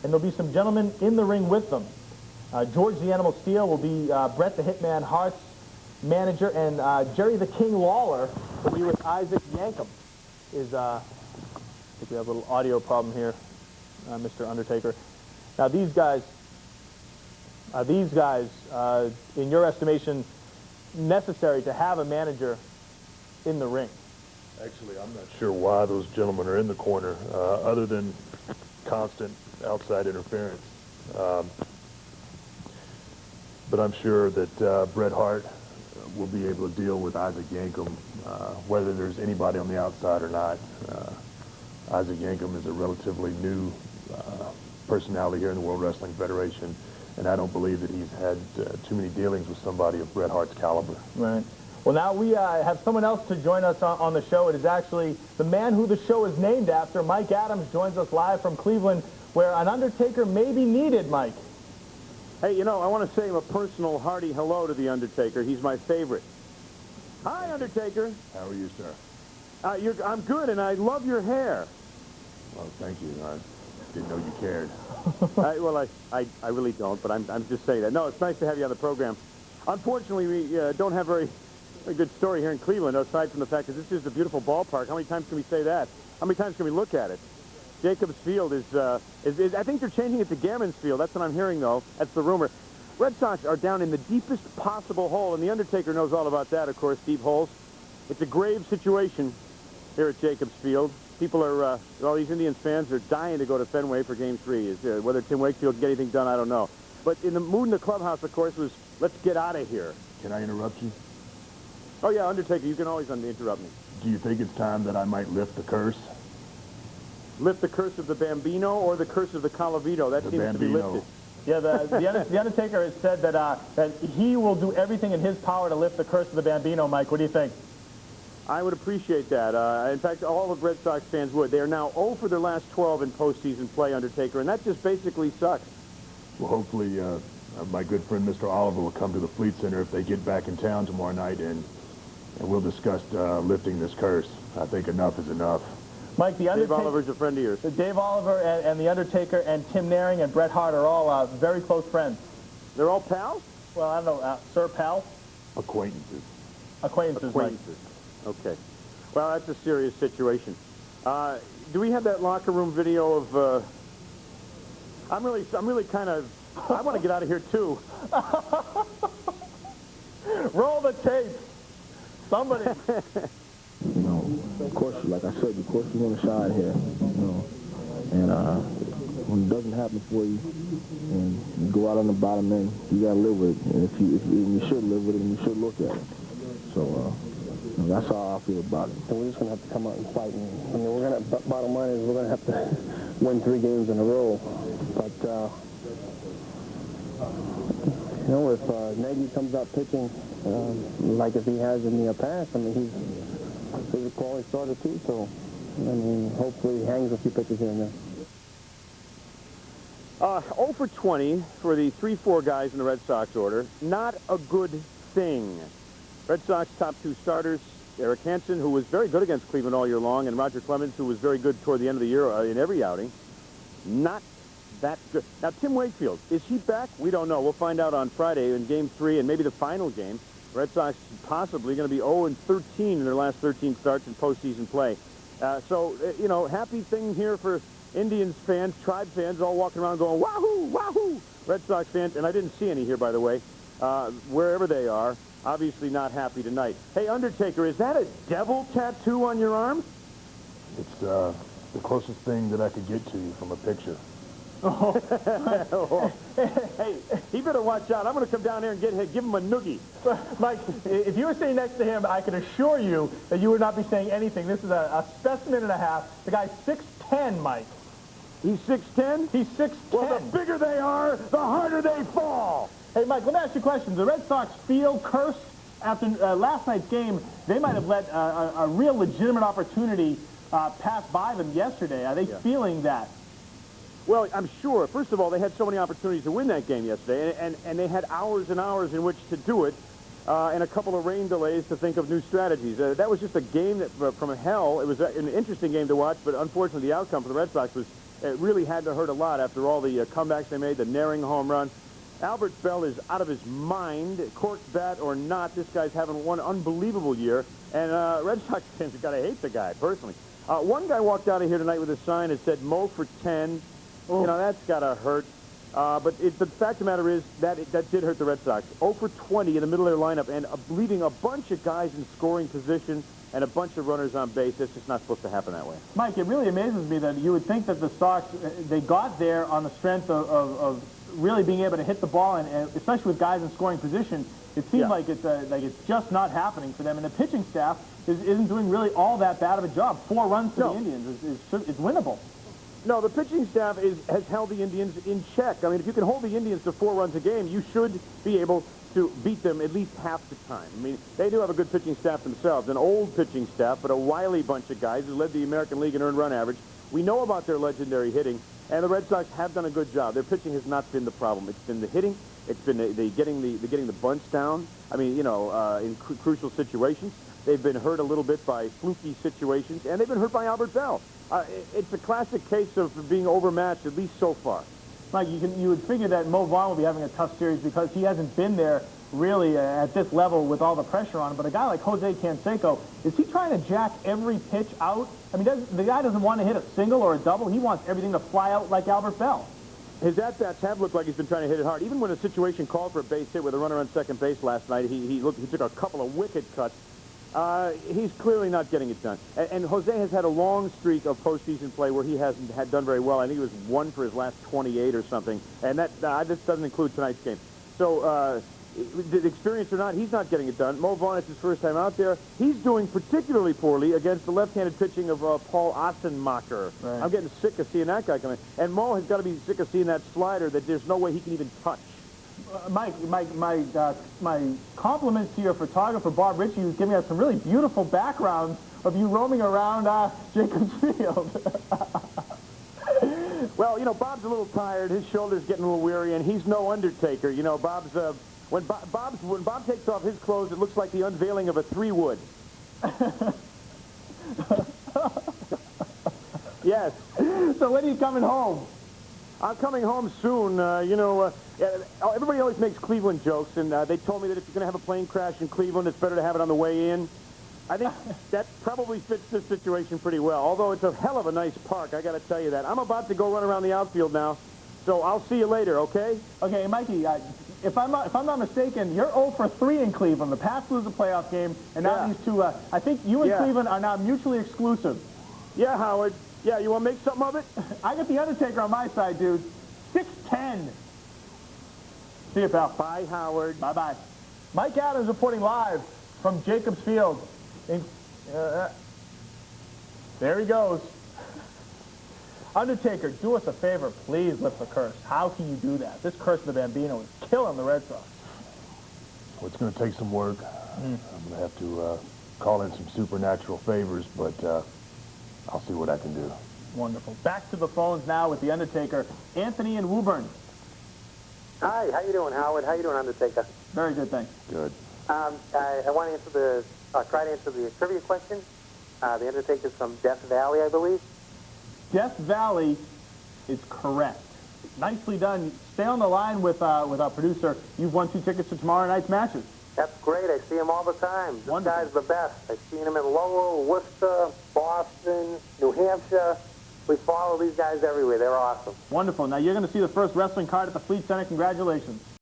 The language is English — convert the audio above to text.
and there'll be some gentlemen in the ring with them. George the Animal Steele will be Bret the Hitman Hart's manager, and Jerry the King Lawler will be with Isaac Yankem. I think we have a little audio problem here, Mr. Undertaker. Now these guys, in your estimation, necessary to have a manager in the ring? Actually, I'm not sure why those gentlemen are in the corner, other than constant outside interference. But I'm sure that Bret Hart will be able to deal with Isaac Yankem, whether there's anybody on the outside or not. Isaac Yankem is a relatively new personality here in the World Wrestling Federation, and I don't believe that he's had too many dealings with somebody of Bret Hart's caliber. Right. Well, now we have someone else to join us on the show. It is actually the man who the show is named after. Mike Adams joins us live from Cleveland, where an Undertaker may be needed, Mike. Hey, you know, I want to say a personal hearty hello to the Undertaker. He's my favorite. Hi, Undertaker. How are you, sir? I'm good, and I love your hair. Well, thank you. I didn't know you cared. I really don't, but I'm just saying that. No, it's nice to have you on the program. Unfortunately, we don't have a good story here in Cleveland, aside from the fact that this is a beautiful ballpark. How many times can we say that? How many times can we look at it? Jacobs Field is I think they're changing it to Gammons Field. That's what I'm hearing, though. That's the rumor. Red Sox are down in the deepest possible hole, and the Undertaker knows all about that, of course, deep holes. It's a grave situation here at Jacobs Field. People are, all these Indians fans are dying to go to Fenway for Game 3. Whether Tim Wakefield can get anything done, I don't know. But in the mood in the clubhouse, of course, was, let's get out of here. Can I interrupt you? Oh, yeah, Undertaker, you can always interrupt me. Do you think it's time that I might lift the curse? Lift the curse of the Bambino or the curse of the Calavito? That seems to be lifted. Yeah, the Undertaker has said that he will do everything in his power to lift the curse of the Bambino, Mike. What do you think? I would appreciate that. In fact, all of Red Sox fans would. They are now 0 for their last 12 in postseason play, Undertaker, and that just basically sucks. Well, hopefully my good friend Mr. Oliver will come to the Fleet Center if they get back in town tomorrow night, and we'll discuss lifting this curse. I think enough is enough. Mike, the Undertaker... Dave Oliver's a friend of yours. Dave Oliver and the Undertaker and Tim Naring and Bret Hart are all very close friends. They're all pals? Well, I don't know. Sir, pal? Acquaintances. Acquaintances, Mike. Okay. Well, that's a serious situation. Do we have that locker room video of... I'm really kind of... I want to get out of here, too. Roll the tape. Somebody... You know, of course, like I said, of course you want to shine here, you know. And when it doesn't happen for you, and you go out on the bottom end, you got to live with it. And you should live with it, and you should look at it. So, you know, that's how I feel about it. So we're just going to have to come out and fight. And, I mean, we're going to, bottom line is we're going to have to win 3 games in a row. But, you know, if Nagy comes out pitching like if he has in the past, I mean, he's a quality starter too, so, I mean, hopefully he hangs a few pitches here and there. 0 for 20 for the 3-4 guys in the Red Sox order. Not a good thing. Red Sox top 2 starters, Eric Hansen, who was very good against Cleveland all year long, and Roger Clemens, who was very good toward the end of the year in every outing. Not that good. Now, Tim Wakefield, is he back? We don't know. We'll find out on Friday in Game 3 and maybe the final game. Red Sox possibly going to be 0-13 in their last 13 starts in postseason play. So, you know, happy thing here for Indians fans, Tribe fans, all walking around going, wahoo, wahoo! Red Sox fans, and I didn't see any here, by the way, wherever they are, obviously not happy tonight. Hey, Undertaker, is that a devil tattoo on your arm? It's the closest thing that I could get to you from a picture. Oh. Hey, he better watch out. I'm going to come down here and give him a noogie. Mike, if you were sitting next to him, I can assure you that you would not be saying anything. This is a specimen and a half. The guy's 6'10", Mike. He's 6'10"? He's 6'10". Well, the bigger they are, the harder they fall. Hey, Mike, let me ask you a question. The Red Sox feel cursed after last night's game. They might have let a real legitimate opportunity pass by them yesterday. Are they feeling that? Well, I'm sure. First of all, they had so many opportunities to win that game yesterday, and they had hours and hours in which to do it, and a couple of rain delays to think of new strategies. That was just a game that, from hell, it was an interesting game to watch, but unfortunately the outcome for the Red Sox was It really had to hurt a lot after all the comebacks they made, the Naring home run. Albert Bell is out of his mind, corked bat or not. This guy's having one unbelievable year, and Red Sox fans have got to hate the guy, personally. One guy walked out of here tonight with a sign that said, Mo for 10. You know, that's got to hurt. But the fact of the matter is that that did hurt the Red Sox. 0 for 20 in the middle of their lineup, and leaving a bunch of guys in scoring position and a bunch of runners on base. That's just not supposed to happen that way. Mike, it really amazes me that you would think that the Sox, they got there on the strength of really being able to hit the ball, and especially with guys in scoring position. It seems like it's just not happening for them, and the pitching staff isn't doing really all that bad of a job. 4 runs to the Indians is winnable. No, the pitching staff has held the Indians in check. I mean, if you can hold the Indians to 4 runs a game, you should be able to beat them at least half the time. I mean, they do have a good pitching staff themselves, an old pitching staff, but a wily bunch of guys who led the American League in earned run average. We know about their legendary hitting, and the Red Sox have done a good job. Their pitching has not been the problem. It's been the hitting. It's been getting the bunch down. I mean, you know, in crucial situations. They've been hurt a little bit by fluky situations, and they've been hurt by Albert Bell. It's a classic case of being overmatched, at least so far. Mike, you would figure that Mo Vaughn will be having a tough series because he hasn't been there really at this level with all the pressure on him. But a guy like Jose Canseco, is he trying to jack every pitch out? I mean, the guy doesn't want to hit a single or a double. He wants everything to fly out like Albert Bell. His at-bats have looked like he's been trying to hit it hard. Even when a situation called for a base hit with a runner on second base last night, he took a couple of wicked cuts. He's clearly not getting it done. And Jose has had a long streak of postseason play where he hasn't done very well. I think he was 1 for his last 28 or something. And that this doesn't include tonight's game. So, the experience or not, he's not getting it done. Mo Vaughn, it's his first time out there. He's doing particularly poorly against the left-handed pitching of Paul Ossenmacher. Right. I'm getting sick of seeing that guy come in. And Mo has got to be sick of seeing that slider that there's no way he can even touch. Mike, my compliments to your photographer, Bob Ritchie, who's giving us some really beautiful backgrounds of you roaming around Jacobs Field. Well, you know, Bob's a little tired. His shoulder's getting a little weary, and he's no Undertaker. You know, Bob's when Bob takes off his clothes, it looks like the unveiling of a 3-wood. Yes. So when are you coming home? I'm coming home soon. You know, everybody always makes Cleveland jokes, and they told me that if you're going to have a plane crash in Cleveland, it's better to have it on the way in. I think that probably fits this situation pretty well, although it's a hell of a nice park, I got to tell you that. I'm about to go run around the outfield now, so I'll see you later, okay? Okay, Mikey, if I'm not mistaken, you're 0 for 3 in Cleveland. The Pats lose a playoff game, and now these two, I think you and Cleveland are now mutually exclusive. Yeah, Howard. Yeah, you want to make something of it? I got the Undertaker on my side, dude. 6-10. See you, pal. Bye, Howard. Bye-bye. Mike Adams reporting live from Jacobs Field. There he goes. Undertaker, do us a favor. Please lift the curse. How can you do that? This curse of the Bambino is killing the Red Sox. Well, it's going to take some work. I'm going to have to call in some supernatural favors, but I'll see what I can do. Wonderful. Back to the phones now with the Undertaker, Anthony in Woburn. Hi, how you doing, Howard? How you doing, Undertaker? Very good, thanks. Good. I want to answer try to answer the trivia question. The Undertaker's from Death Valley, I believe. Death Valley is correct. Nicely done. Stay on the line with our producer. You've won 2 tickets to tomorrow night's matches. That's great. I see him all the time. This Wonderful. guy's the best. I've seen him in Lowell, Worcester, Boston, New Hampshire. We follow these guys everywhere. They're awesome. Wonderful. Now you're going to see the first wrestling card at the Fleet Center. Congratulations.